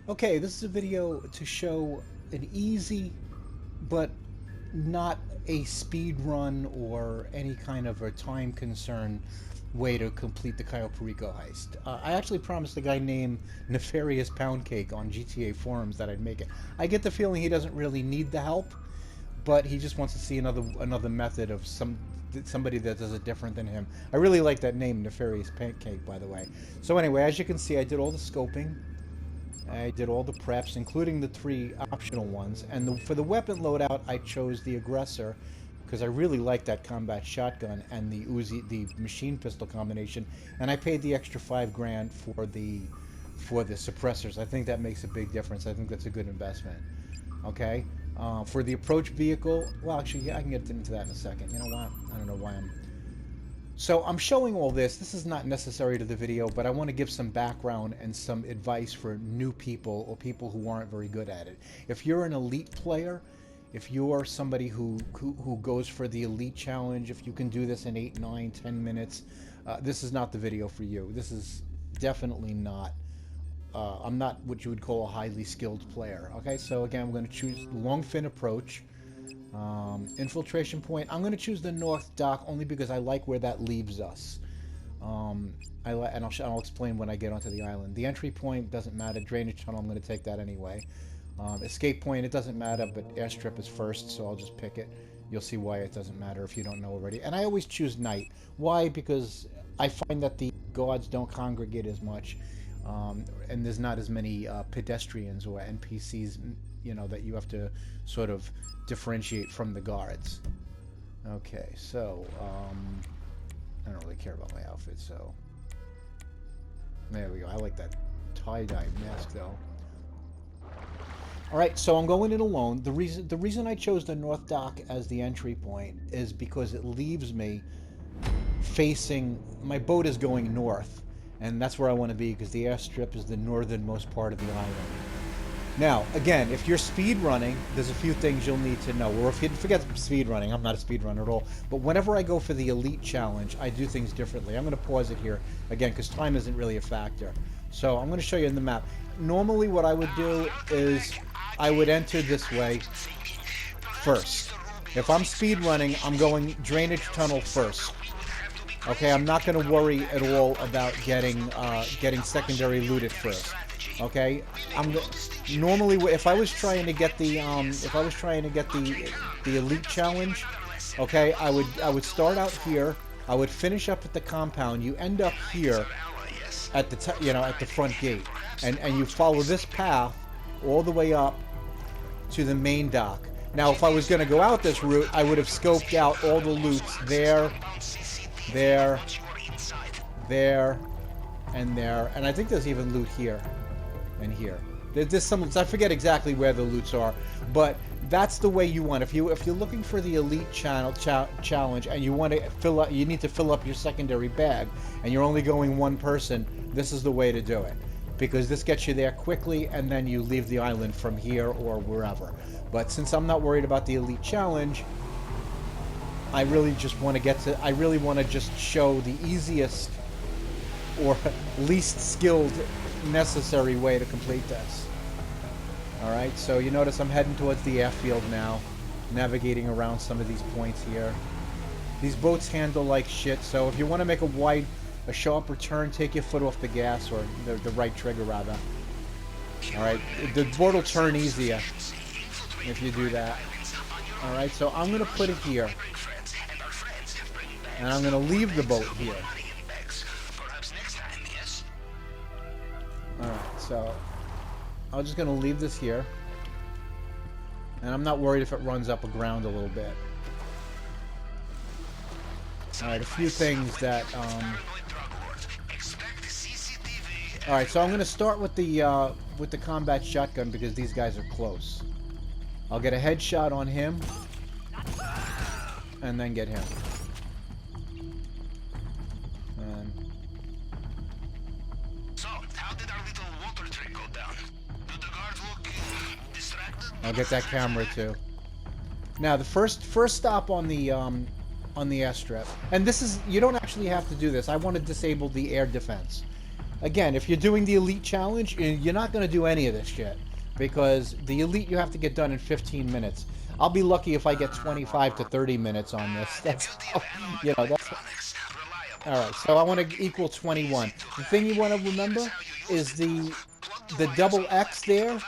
Okay, this is a video to show an easy but not a speed run or any kind of a time concern way to complete the Cayo Perico heist. I actually promised a guy named Nefarious Pound Cake on GTA forums that I'd make it. I get the feeling he doesn't really need the help, but he just wants to see another method of somebody that does it different than him. I really like that name, Nefarious Pancake, by the way. So anyway, as you can see, I did all the scoping. I did all the preps, including the 3 optional ones. And for the weapon loadout, I chose the aggressor because I really like that combat shotgun and the Uzi, the machine pistol combination. And I paid the extra $5 grand for the suppressors. I think that makes a big difference. I think that's a good investment. Okay. For the approach vehicle, well, actually, yeah, I can get into that in a second. You know what? I don't know why I'm... So I'm showing all this. This is not necessary to the video, but I want to give some background and some advice for new people or people who aren't very good at it. If you're an elite player, if you're somebody who goes for the elite challenge, if you can do this in 8, 9, 10 minutes, this is not the video for you. This is definitely not. I'm not what you would call a highly skilled player. Okay, so again, I'm going to choose long fin approach. Infiltration point. I'm going to choose the north dock only because I like where that leaves us. And I'll explain when I get onto the island. The entry point doesn't matter. Drainage tunnel, I'm going to take that anyway. Escape point, it doesn't matter, but airstrip is first, so I'll just pick it. You'll see why it doesn't matter if you don't know already. And I always choose night. Why? Because I find that the guards don't congregate as much, and there's not as many pedestrians or NPCs, you know, that you have to sort of differentiate from the guards. Okay, so I don't really care about my outfit, so there we go. I like that tie-dye mask though. All right, so I'm going in alone. The reason I chose the north dock as the entry point is because it leaves me facing, my boat is going north, and that's where I want to be because the airstrip is the northernmost part of the island. Now, again, if you're speed running, there's a few things you'll need to know. Or if you forget speed running, I'm not a speed runner at all. But whenever I go for the elite challenge, I do things differently. I'm going to pause it here, again, because time isn't really a factor. So I'm going to show you in the map. Normally what I would do is I would enter this way first. If I'm speed running, I'm going drainage tunnel first. Okay, I'm not going to worry at all about getting secondary loot at first. Okay, normally if I was trying to get the the elite challenge, okay, I would start out here. I would finish up at the compound. You end up here at the at the front gate, and you follow this path all the way up to the main dock. Now, if I was going to go out this route, I would have scoped out all the loots there, and there, and I think there's even loot here and here. There's some. I forget exactly where the loots are, but that's the way you want. If you're looking for the elite challenge and you want to fill up, you need to fill up your secondary bag, and you're only going one person. This is the way to do it, because this gets you there quickly, and then you leave the island from here or wherever. But since I'm not worried about the elite challenge, I really just want to get to. I really want to just show the easiest or least skilled necessary way to complete this. Alright, so you notice I'm heading towards the airfield now, navigating around some of these points here. These boats handle like shit, so if you want to make a sharper turn, take your foot off the gas, or the right trigger rather. Alright, the boat will turn easier if you do that. Alright, so I'm going to put it here. And I'm going to leave the boat here. Alright, so I'm just going to leave this here. And I'm not worried if it runs up aground a little bit. Alright, a few things that... Alright, so I'm going to start with the combat shotgun because these guys are close. I'll get a headshot on him. And then get him. I'll get that camera too. Now the first stop on the airstrip, and this is, you don't actually have to do this. I want to disable the air defense. Again, if you're doing the Elite Challenge, you're not going to do any of this shit. Because the Elite you have to get done in 15 minutes. I'll be lucky if I get 25 to 30 minutes on this. That's, you know, that's... Alright, so I want to equal 21. The thing you want to remember is the double X there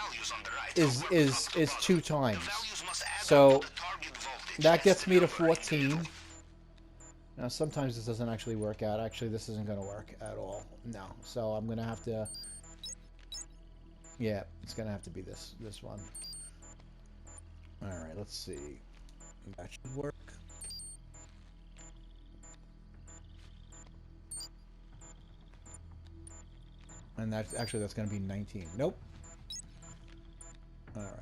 is 2 times. So that gets me to 14. Now sometimes this doesn't actually work out. Actually, this isn't going to work at all. No. So I'm going to have to... Yeah, it's going to have to be this one. Alright, let's see. That should work. And that's going to be 19. Nope. Alright.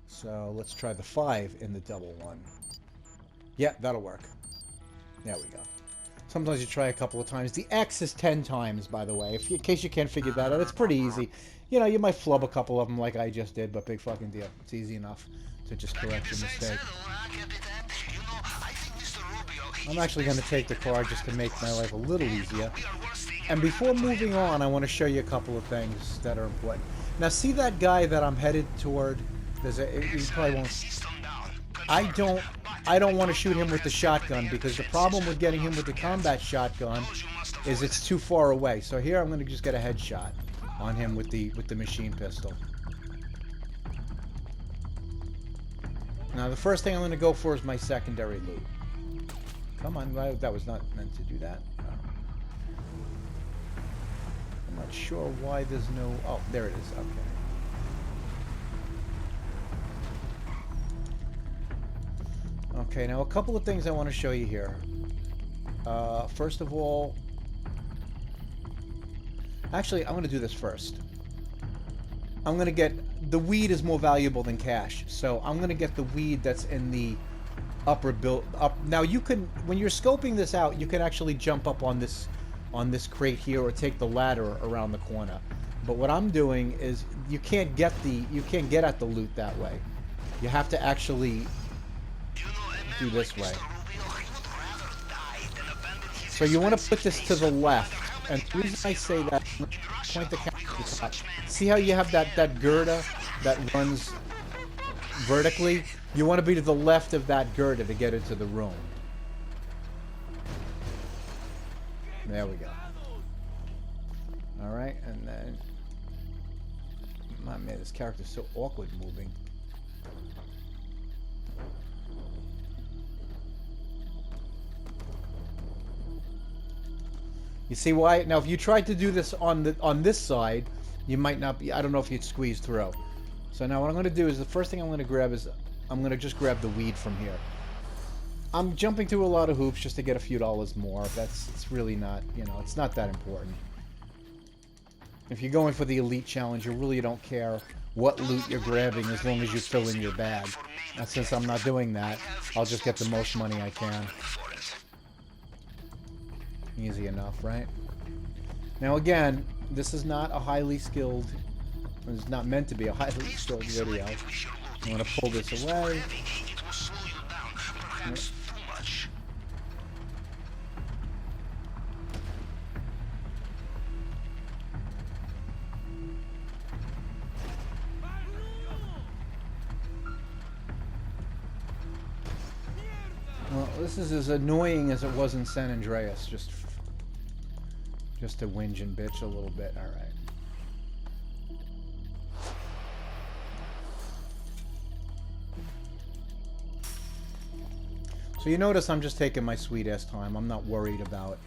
So let's try the 5 in the double one. Yeah, that'll work. There we go. Sometimes you try a couple of times. The X is 10 times, by the way. In case you can't figure that out, it's pretty easy. You know, you might flub a couple of them like I just did, but big fucking deal. It's easy enough to just correct your mistake. I'm actually going to take the card just to make my life a little easier. And before moving on, I want to show you a couple of things that are important. Now, see that guy that I'm headed toward? You probably won't... I don't want to shoot him with the shotgun, because the problem with getting him with the combat shotgun is it's too far away. So here I'm going to just get a headshot on him with the machine pistol. Now the first thing I'm going to go for is my secondary loot. Come on, that was not meant to do that. I'm not sure why there's no... Oh, there it is. Okay. Okay, now a couple of things I want to show you here. First of all... Actually, I'm going to do this first. I'm going to get... The weed is more valuable than cash, so I'm going to get the weed that's in the upper build... Now, you can... When you're scoping this out, you can actually jump up on this crate here or take the ladder around the corner. But what I'm doing is you can't get at the loot that way. You have to actually do this way. So you want to put this to the left. And the reason I say that, point the camera to the top. See how you have that girder that runs vertically? You want to be to the left of that girder to get into the room. There we go. Alright, and then... My man, this character's so awkward moving. You see why? Now, if you tried to do this on this side, you might not be... I don't know if you'd squeeze through. So now what I'm going to do is, the first thing I'm going to grab is... I'm going to just grab the weed from here. I'm jumping through a lot of hoops just to get a few dollars more. It's really not, you know, it's not that important. If you're going for the Elite Challenge, you really don't care what loot you're grabbing as long as you fill in your bag. And since I'm not doing that, I'll just get the most money I can. Easy enough, right? Now again, this is not a highly skilled... It's not meant to be a highly skilled video. I'm going to pull this away. Well, this is as annoying as it was in San Andreas, just to whinge and bitch a little bit. All right. So you notice I'm just taking my sweet-ass time. I'm not worried about...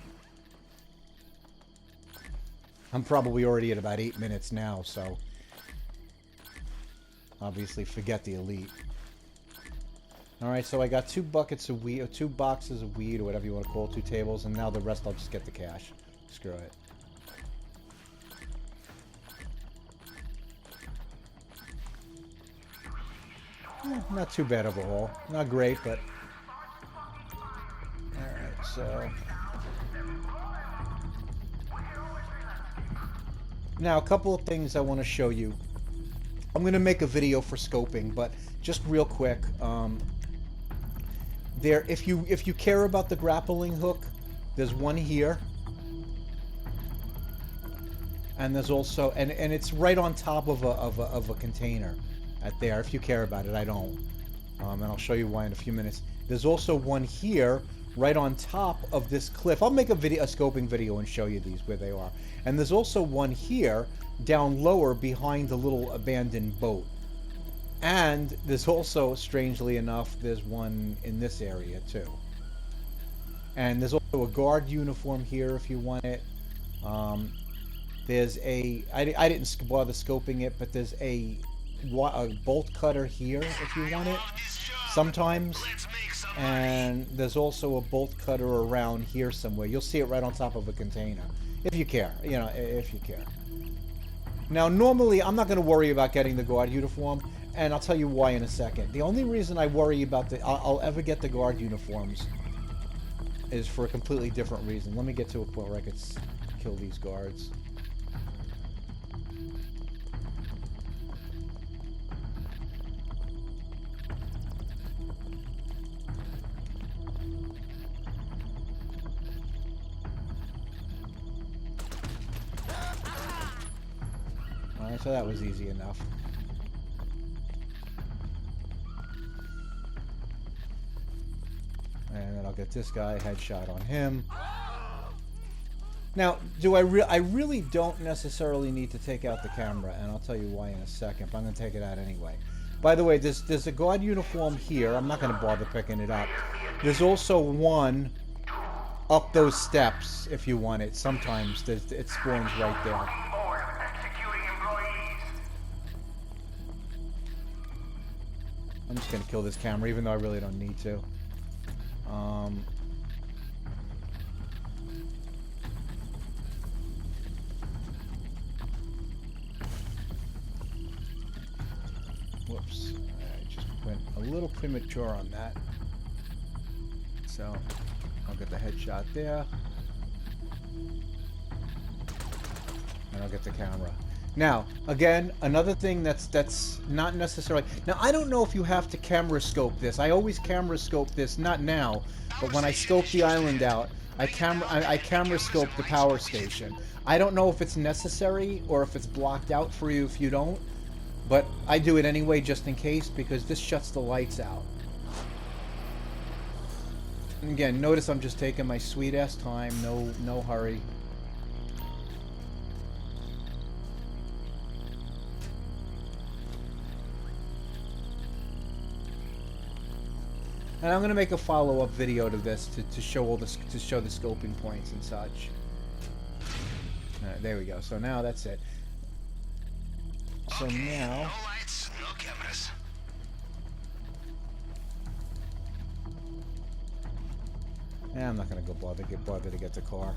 I'm probably already at about 8 minutes now, so... Obviously, forget the Elite. Alright, so I got 2 buckets of weed, or 2 boxes of weed, or whatever you want to call it, 2 tables, and now the rest I'll just get the cash. Screw it. Not too bad of a haul. Not great, but... Alright, so... Now, a couple of things I want to show you. I'm going to make a video for scoping, but just real quick, if you care about the grappling hook, there's one here. And there's also, and it's right on top of a container at there. If you care about it, I don't. And I'll show you why in a few minutes. There's also one here, right on top of this cliff. I'll make a scoping video and show you these where they are. And there's also one here, down lower behind the little abandoned boat. And there's also, strangely enough, there's one in this area too. And there's also a guard uniform here if you want it. There's I didn't bother scoping it, but there's a bolt cutter here if you want it sometimes. And there's also a bolt cutter around here somewhere. You'll see it right on top of a container. If you care, you know, if you care. Now, normally, I'm not going to worry about getting the guard uniform, and I'll tell you why in a second. The only reason I worry about I'll ever get the guard uniforms is for a completely different reason. Let me get to a point where I could kill these guards. Alright, so that was easy enough. And then I'll get this guy, headshot on him. Now, I really don't necessarily need to take out the camera, and I'll tell you why in a second, but I'm going to take it out anyway. By the way, there's a guard uniform here. I'm not going to bother picking it up. There's also one up those steps, if you want it. Sometimes it spawns right there. I'm just going to kill this camera, even though I really don't need to. Whoops. I just went a little premature on that. So, I'll get the headshot there. And I'll get the camera. Now, again, another thing that's not necessarily... Now, I don't know if you have to camera scope this. I always camera scope this, not now, but when I scope the island out, I camera scope the power station. I don't know if it's necessary or if it's blocked out for you if you don't, but I do it anyway just in case because this shuts the lights out. And again, notice I'm just taking my sweet-ass time, no hurry. And I'm going to make a follow-up video to this to show all this, to show the scoping points and such. Alright, there we go. So now that's it. So okay, now no lights, no cameras. I'm not going to go bother to get the car.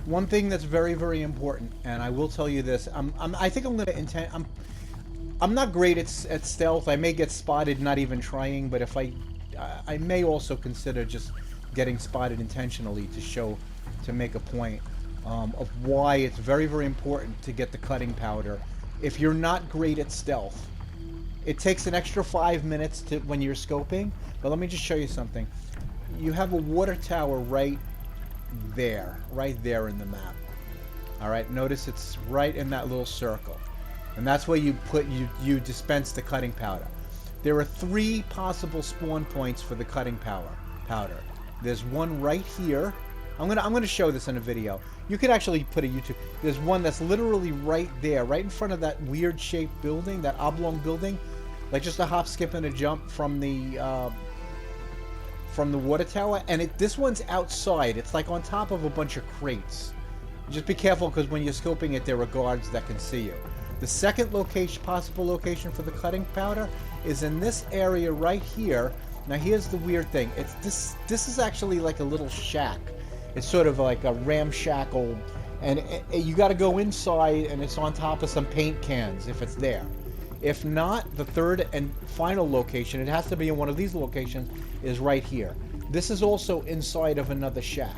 One thing that's very, very important, and I will tell you this, I think I'm going to intend. I'm not great at stealth. I may get spotted not even trying, but if I may also consider just getting spotted intentionally to make a point of why it's very, very important to get the cutting powder. If you're not great at stealth, it takes an extra 5 minutes to when you're scoping. But let me just show you something. You have a water tower right there in the map. All right, notice it's right in that little circle, and that's where you you dispense the cutting powder. There are 3 possible spawn points for the cutting powder. There's one right here. I'm gonna show this in a video. You could actually put a YouTube. There's one that's literally right there, right in front of that weird shaped building, that oblong building, like just a hop, skip, and a jump from the water tower, and this one's outside. It's like on top of a bunch of crates. Just be careful because when you're scoping it, there are guards that can see you. The second possible location for the cutting powder is in this area right here. Now here's the weird thing. This is actually like a little shack. It's sort of like a ramshackle, and you got to go inside, and it's on top of some paint cans if it's there. If not, the third and final location, it has to be in one of these locations, is right here. This is also inside of another shack.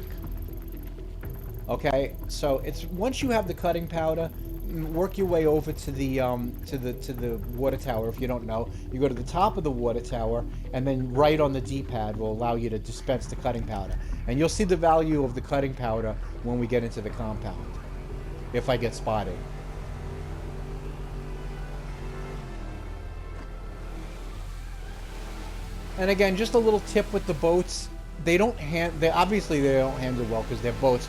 Okay, so it's once you have the cutting powder, work your way over to the water tower. If you don't know, you go to the top of the water tower, and then right on the D-pad will allow you to dispense the cutting powder. And you'll see the value of the cutting powder when we get into the compound, if I get spotted. And again, just a little tip with the boats. They obviously they don't handle well because they're boats,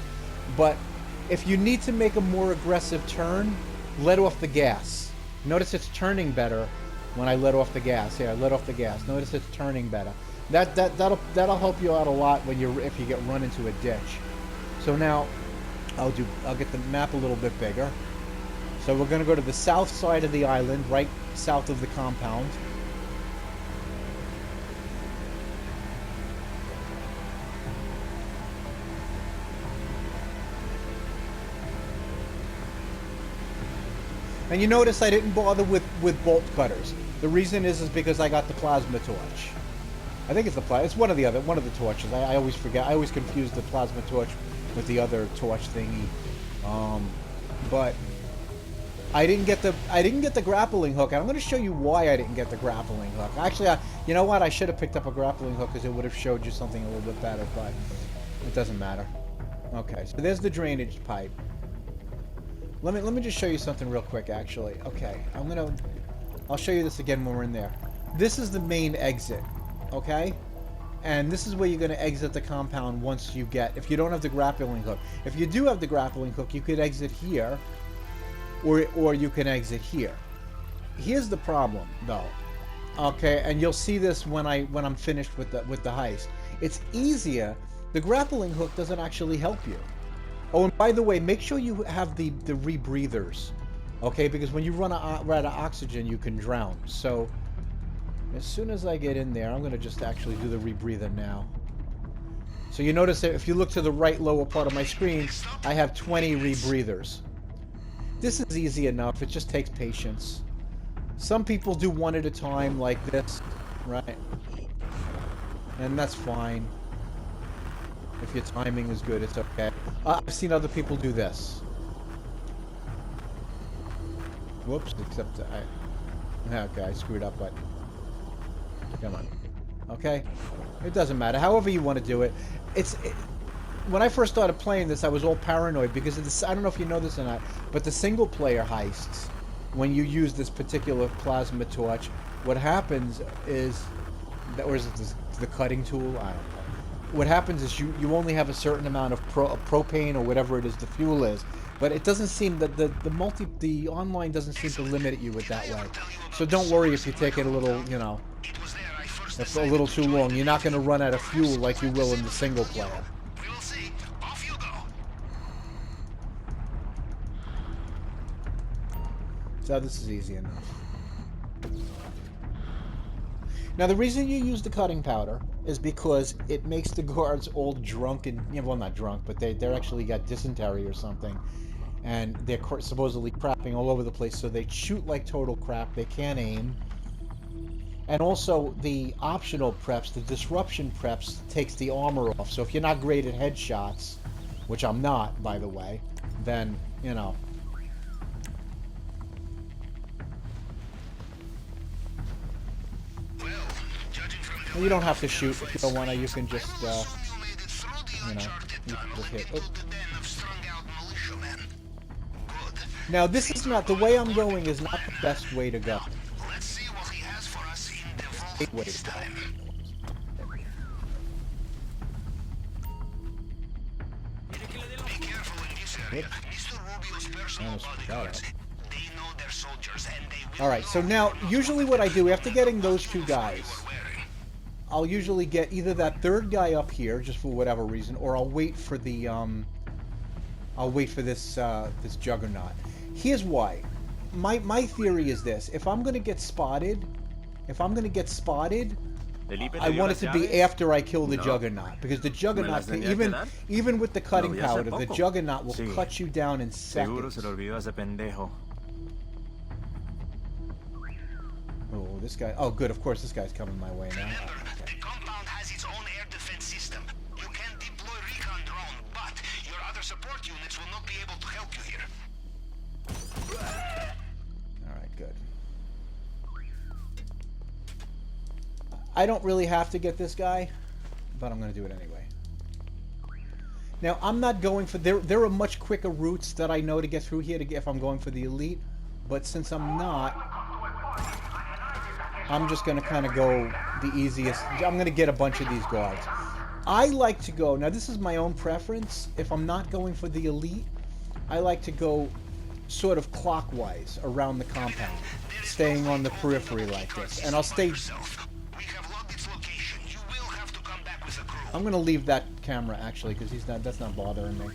but if you need to make a more aggressive turn, let off the gas. Notice it's turning better when I let off the gas. Here, I let off the gas. Notice it's turning better. That'll help you out a lot when if you get run into a ditch. So now I'll get the map a little bit bigger. So we're going to go to the south side of the island, right south of the compound. And you notice I didn't bother with bolt cutters. The reason is because I got the plasma torch. I think it's one of the torches. I always forget. I always confuse the plasma torch with the other torch thingy. But I didn't get the grappling hook. And I'm going to show you why I didn't get the grappling hook. Actually, you know what? I should have picked up a grappling hook because it would have showed you something a little bit better. But it doesn't matter. Okay, so there's the drainage pipe. Let me just show you something real quick, actually. Okay, I'll show you this again when we're in there. This is the main exit, okay? And this is where you're going to exit the compound once you if you don't have the grappling hook. If you do have the grappling hook, you could exit here, or you can exit here. Here's the problem, though. Okay, and you'll see this when I'm finished with the heist. It's easier. The grappling hook doesn't actually help you. Oh, and by the way, make sure you have the rebreathers, okay? Because when you run out of oxygen, you can drown. So, as soon as I get in there, I'm going to just actually do the rebreather now. So you notice that if you look to the right lower part of my screen, I have 20 rebreathers. This is easy enough. It just takes patience. Some people do one at a time like this, right? And that's fine. If your timing is good, it's okay. I've seen other people do this. Whoops, except I screwed up, but come on. Okay? It doesn't matter. However you want to do it. When I first started playing this, I was all paranoid because of this. I don't know if you know this or not, but the single-player heists, when you use this particular plasma torch, what happens is, or is it the cutting tool? I don't know. What happens is you only have a certain amount of propane or whatever it is the fuel is, but it doesn't seem that the online doesn't seem to limit you with that way. So don't worry if you take it a little, that's a little too long. You're not going to run out of fuel like you will in the single player. So this is easy enough. Now, the reason you use the cutting powder is because it makes the guards all drunk and, well, not drunk, but they're actually got dysentery or something, and they're supposedly crapping all over the place, so they shoot like total crap. They can't aim. And also, the optional preps, the disruption preps, takes the armor off. So if you're not great at headshots, which I'm not, by the way, then, you don't have to shoot if you don't want to. You can just, you can just hit. Oops. Now, this is not, the way I'm going is not the best way to go. Let's see what he has for us in the vault this time. Be careful in this area. Mr. Rubio's personal bodyguards. They know their soldiers and they will. Alright, so now, usually what I do, after getting those two guys, I'll usually get either that third guy up here, just for whatever reason, or I'll wait for the, this juggernaut. Here's why. My theory is this. If I'm gonna get spotted, I want it to be after I kill the juggernaut. Because the juggernaut, even with the cutting powder, the juggernaut will cut you down in seconds. Oh, this guy. Oh, good. Of course, this guy's coming my way now. Remember, the compound has its own air defense system. You can deploy recon drone, but your other support units will not be able to help you here. good. I don't really have to get this guy, but I'm going to do it anyway. Now, I'm not going for... There are much quicker routes that I know to get through here to get, if I'm going for the elite. But since I'm not, I'm just going to kind of go the easiest. I'm going to get a bunch of these guards. I like to go... Now, this is my own preference. If I'm not going for the elite, I like to go sort of clockwise around the compound, staying on the periphery like this. And I'll stay... I'm going to leave that camera, actually, because that's not bothering me.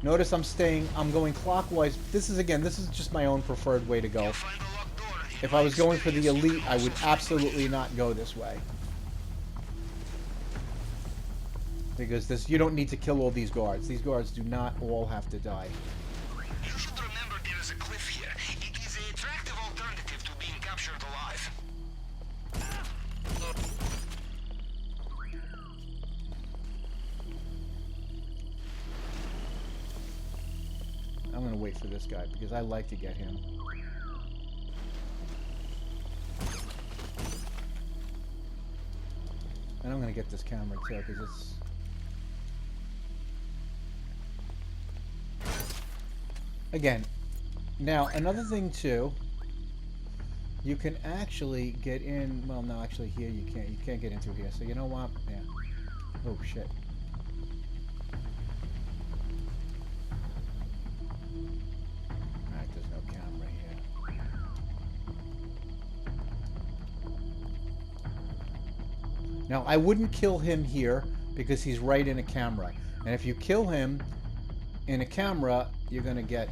Notice I'm going clockwise. This is just my own preferred way to go. If I was going for the elite, I would absolutely not go this way. Because you don't need to kill all these guards. These guards do not all have to die. You should remember there is a cliff here. It is an attractive alternative to being captured alive. I'm going to wait for this guy because I like to get him. And I'm going to get this camera too because it's... Again, now another thing too, you can actually get in, well no, actually here you can't get in through here, so you know what, yeah. Oh shit. Alright, there's no camera here. Now I wouldn't kill him here because he's right in a camera, and if you kill him in a camera, you're gonna get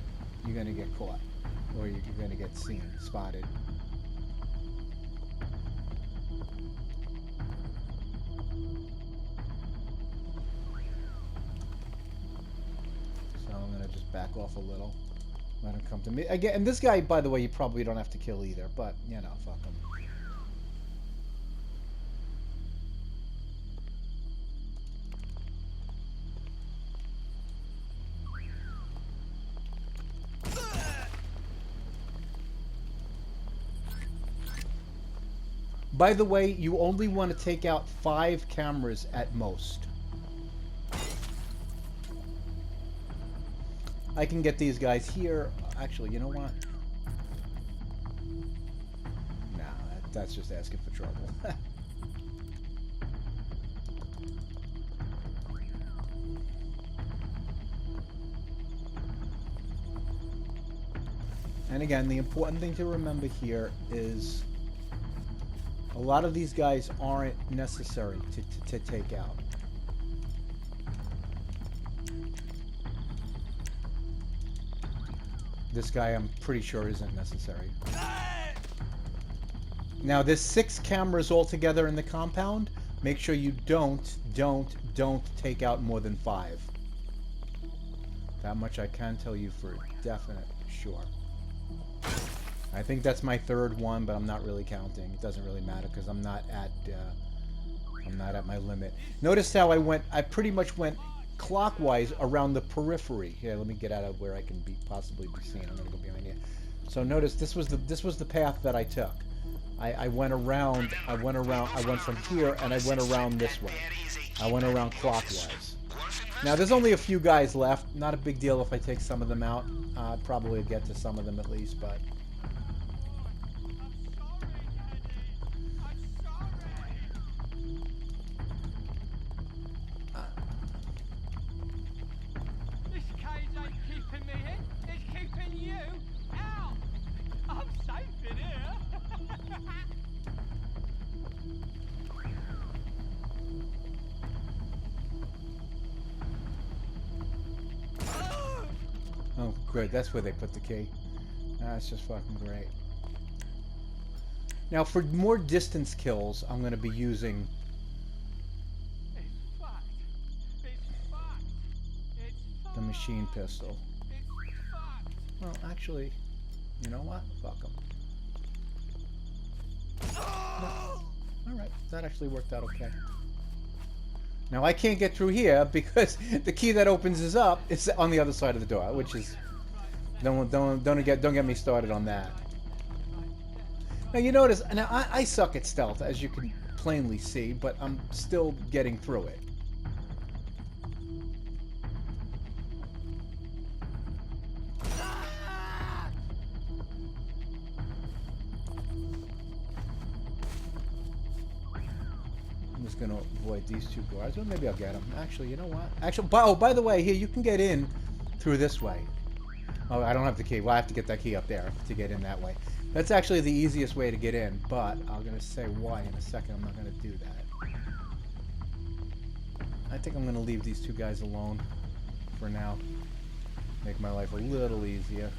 caught, or you're gonna get seen, spotted. So I'm gonna just back off a little, let him come to me again. And this guy, by the way, you probably don't have to kill either, but you know, fuck him. By the way, you only want to take out 5 cameras at most. I can get these guys here. Actually, you know what? Nah, that's just asking for trouble. And again, the important thing to remember here is a lot of these guys aren't necessary to take out. This guy, I'm pretty sure, isn't necessary. Now, there's 6 cameras altogether in the compound. Make sure you don't take out more than 5. That much I can tell you for definite sure. I think that's my 3rd one, but I'm not really counting. It doesn't really matter because I'm not at my limit. Notice how I pretty much went clockwise around the periphery. Here, let me get out of where I can possibly be seen. I'm gonna go behind here. So notice this was the path that I took. I went around. I went from here and I went around this way. I went around clockwise. Now there's only a few guys left. Not a big deal if I take some of them out. I'd probably get to some of them at least, but. Oh, good. That's where they put the key. That's just fucking great. Now, for more distance kills, I'm going to be using... the machine pistol. Well, actually, you know what? Fuck them. No. Alright, that actually worked out okay. Now, I can't get through here because the key that opens us up is on the other side of the door, which is Don't get me started on that. Now you notice. Now I suck at stealth, as you can plainly see, but I'm still getting through it. I'm just gonna avoid these two guards. Well, maybe I'll get them. Actually, you know what? Actually, oh, by the way, here you can get in through this way. Oh, I don't have the key. Well, I have to get that key up there to get in that way. That's actually the easiest way to get in, but I'm going to say why in a second. I'm not going to do that. I think I'm going to leave these two guys alone for now. Make my life a little easier.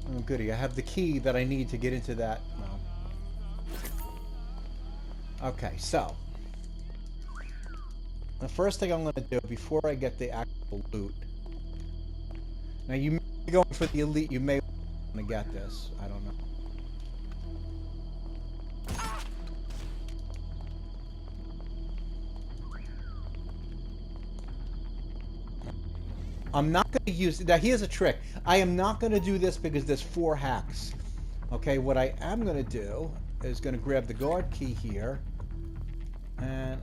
Oh, goody. I have the key that I need to get into that. No. Okay, so the first thing I'm going to do before I get the actual loot. Now, you may be going for the elite. You may want to get this. I don't know. I'm not going to use... Now, here's a trick. I am not going to do this because there's 4 hacks. Okay, what I am going to do is going to grab the guard key here. And...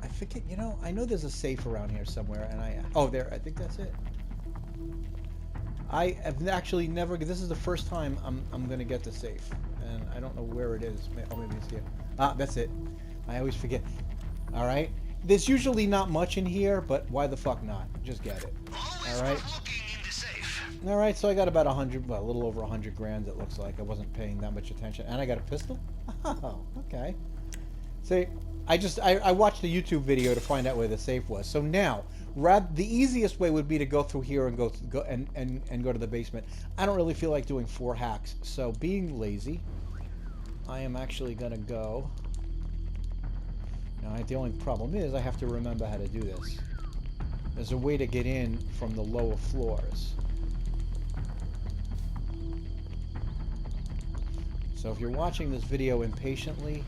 I forget, you know, I know there's a safe around here somewhere, and oh, there, I think that's it. I have actually never... This is the first time I'm going to get the safe. And I don't know where it is. Oh, maybe it's here. Ah, that's it. I always forget. All right. There's usually not much in here, but why the fuck not? Just get it. All right. All right, so I got about 100, well, a little over 100 grand, it looks like. I wasn't paying that much attention. And I got a pistol? Oh, okay. See, I watched a YouTube video to find out where the safe was. So now, the easiest way would be to go through here and go to the basement. I don't really feel like doing 4 hacks. So being lazy, I am actually going to go... Now, the only problem is I have to remember how to do this. There's a way to get in from the lower floors. So if you're watching this video impatiently,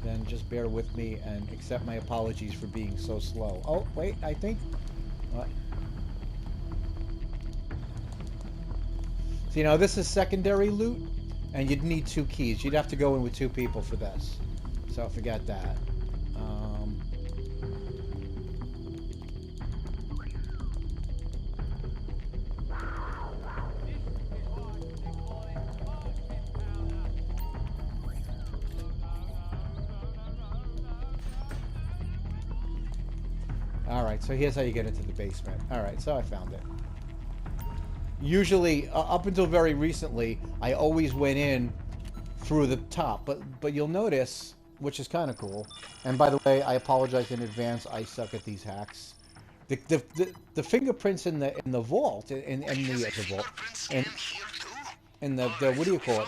then just bear with me and accept my apologies for being so slow. Oh, wait, I think... See, now this is secondary loot, and you'd need 2 keys. You'd have to go in with 2 people for this. So forget that. Alright, so here's how you get into the basement. Alright, so I found it. Usually, up until very recently, I always went in through the top. But you'll notice, which is kind of cool, and by the way, I apologize in advance, I suck at these hacks. The fingerprints in the vault, in the vault, and the what do you call it?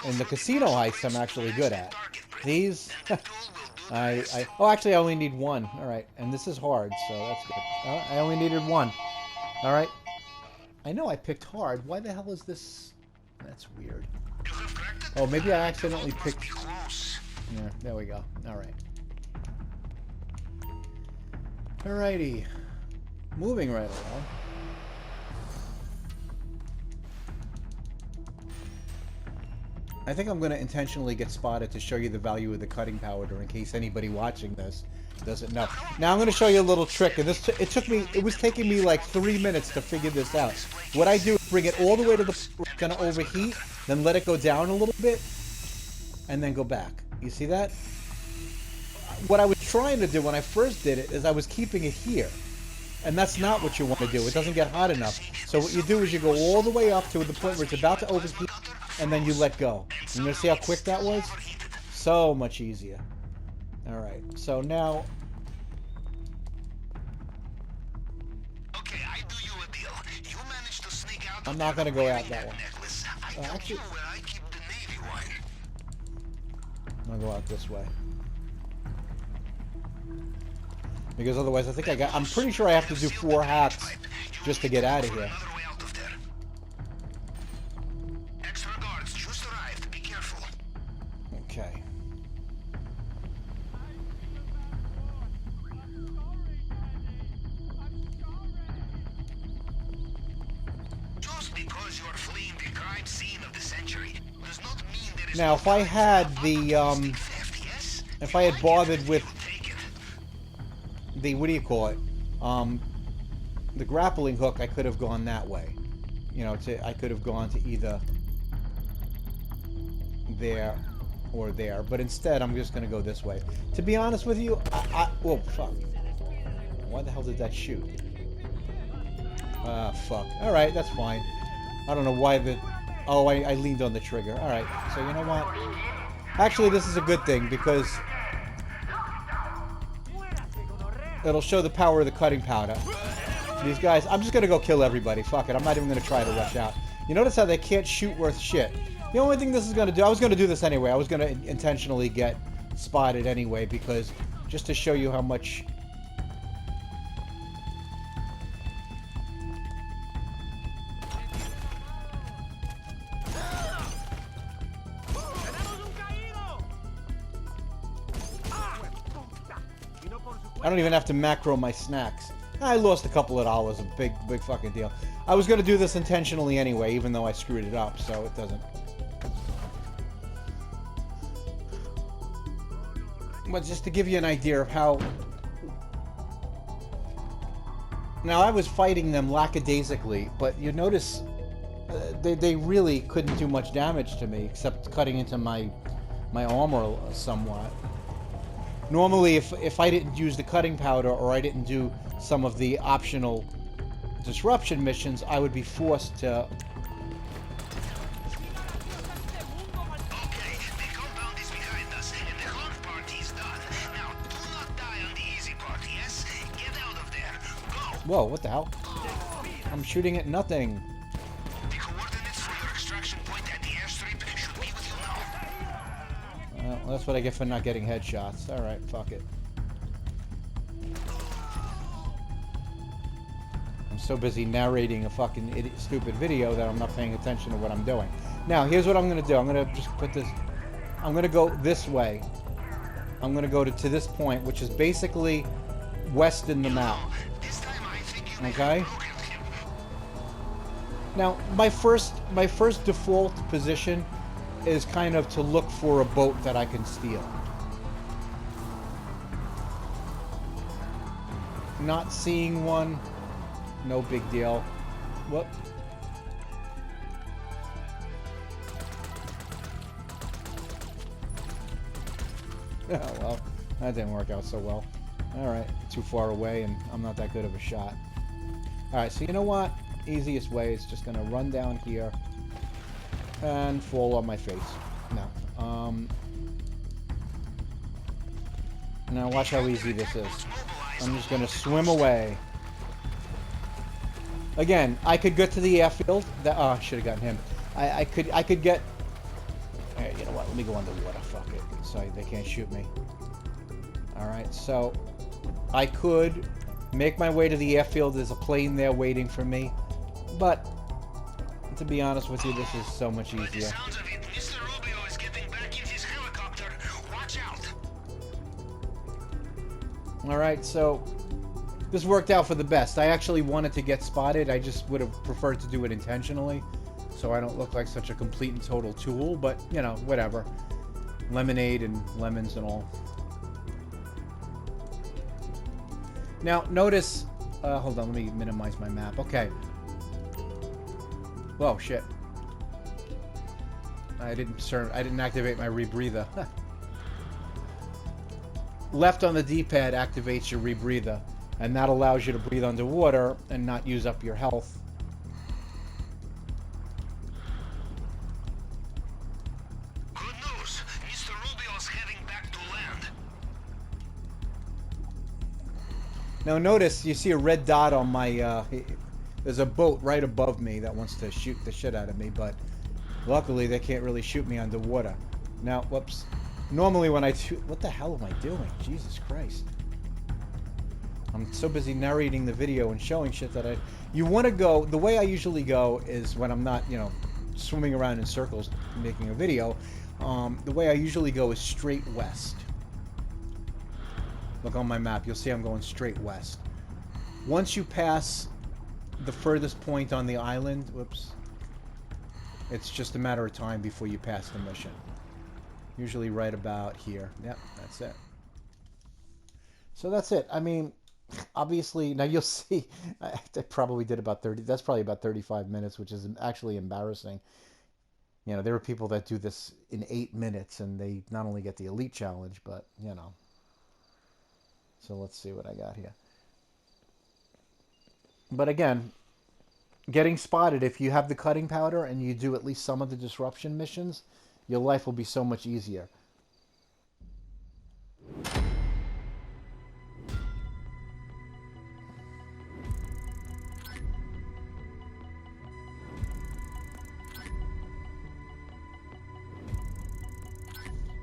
In the casino heist, I'm actually good at. These... oh, actually, I only need 1. All right, and this is hard, so that's good. I only needed 1. All right. I know I picked hard. Why the hell is this? That's weird. Oh, maybe I accidentally picked... Yeah, there we go. All right. Alrighty. Moving right along. I think I'm going to intentionally get spotted to show you the value of the cutting powder in case anybody watching this doesn't know. Now I'm going to show you a little trick, and it was taking me like 3 minutes to figure this out. What I do is bring it all the way to the it's going to overheat, then let it go down a little bit, and then go back. You see that? What I was trying to do when I first did it is I was keeping it here. And that's not what you want to do. It doesn't get hot enough. So what you do is you go all the way up to the point where it's about to overheat, and then you let go. And you're going to see how quick that was? So much easier. Alright, so now... Okay, I do you a deal. You managed to sneak out. I'm not going to go out that one. Actually, where I keep the Navy wine. I'm going to go out this way. Because otherwise I think I'm pretty sure I have to do 4 hacks just to get out of here. sanctuary does not mean there is Now, if I had the, theft, yes? if I had bothered with Take it. the, what do you call it? The grappling hook, I could have gone that way. You know, I could have gone to either there or there. But instead, I'm just going to go this way. To be honest with you, whoa, fuck. Why the hell did that shoot? Fuck. Alright, that's fine. I don't know why the... Oh, I leaned on the trigger. Alright, so you know what? Actually, this is a good thing, because it'll show the power of the cutting powder. These guys... I'm just gonna go kill everybody. Fuck it, I'm not even gonna try to rush out. You notice how they can't shoot worth shit? The only thing this is gonna do... I was gonna do this anyway. I was gonna intentionally get spotted anyway, because... Just to show you how much... I don't even have to macro my snacks. I lost a couple of dollars, a big fucking deal. I was going to do this intentionally anyway, even though I screwed it up, so it doesn't... But just to give you an idea of how... Now, I was fighting them lackadaisically, but you notice they really couldn't do much damage to me, except cutting into my armor somewhat. Normally, if I didn't use the cutting powder, or I didn't do some of the optional disruption missions, I would be forced to... Okay, the compound is behind us, and the hard part is done. Now, do not die on the easy part, yes? Get out of there. Go! Whoa, what the hell? I'm shooting at nothing. The coordinates for your extraction point at the airstrip should be with you now. Well, that's what I get for not getting headshots. Alright, fuck it. I'm so busy narrating a fucking stupid video that I'm not paying attention to what I'm doing. Now, here's what I'm going to do. I'm going to just put this... I'm going to go this way. I'm going to go to this point, which is basically west in the map. This time I think you may Okay? have broken him. Now, my first default position is kind of to look for a boat that I can steal. Not seeing one, no big deal. Whoop. Oh, well, that didn't work out so well. Alright, too far away and I'm not that good of a shot. Alright, so you know what? Easiest way is just gonna run down here and fall on my face. No. Now watch how easy this is. I'm just gonna swim away. Again, I could get to the airfield. Oh, I should have gotten him. I could get... Hey, you know what? Let me go underwater. Fuck it. So they can't shoot me. Alright, so... I could make my way to the airfield. There's a plane there waiting for me. But... to be honest with you, this is so much By the easier. sounds of it, Mr. Rubio is getting back in his helicopter. Watch out! Alright, so... this worked out for the best. I actually wanted to get spotted. I just would have preferred to do it intentionally, so I don't look like such a complete and total tool, but, you know, whatever. Lemonade and lemons and all. Now, notice... hold on, let me minimize my map. Okay. Whoa, shit. I didn't activate my rebreather. Left on the D-pad activates your rebreather, and that allows you to breathe underwater and not use up your health. Good news. Mr. Rubio's heading back to land. Now notice, you see a red dot on my, there's a boat right above me that wants to shoot the shit out of me, but luckily they can't really shoot me underwater. Now, whoops. Normally when I what the hell am I doing? Jesus Christ. I'm so busy narrating the video and showing shit that you want to go, the way I usually go is when I'm not, you know, swimming around in circles making a video, the way I usually go is straight west. Look on my map, you'll see I'm going straight west. Once you pass the furthest point on the island, whoops. It's just a matter of time before you pass the mission. Usually right about here. Yep, that's it. So that's it. I mean, obviously, now you'll see, I probably did about 30, that's probably about 35 minutes, which is actually embarrassing. You know, there are people that do this in 8 minutes and they not only get the elite challenge, but, you know. So let's see what I got here. But again, getting spotted, if you have the cutting powder and you do at least some of the disruption missions, your life will be so much easier.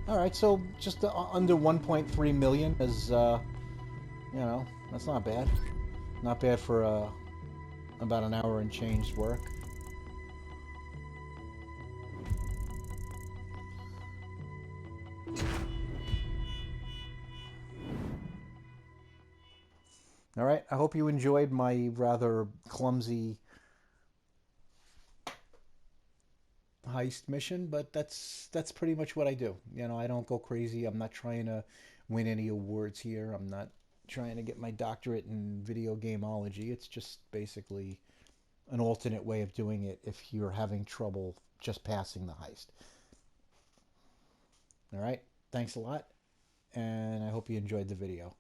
All right, so just under 1.3 million is, you know, that's not bad. Not bad for about an hour and change work. All right, I hope you enjoyed my rather clumsy heist mission, but that's pretty much what I do. You know, I don't go crazy. I'm not trying to win any awards here. I'm not trying to get my doctorate in video gameology. It's just basically an alternate way of doing it if you're having trouble just passing the heist. All right, thanks a lot, and I hope you enjoyed the video.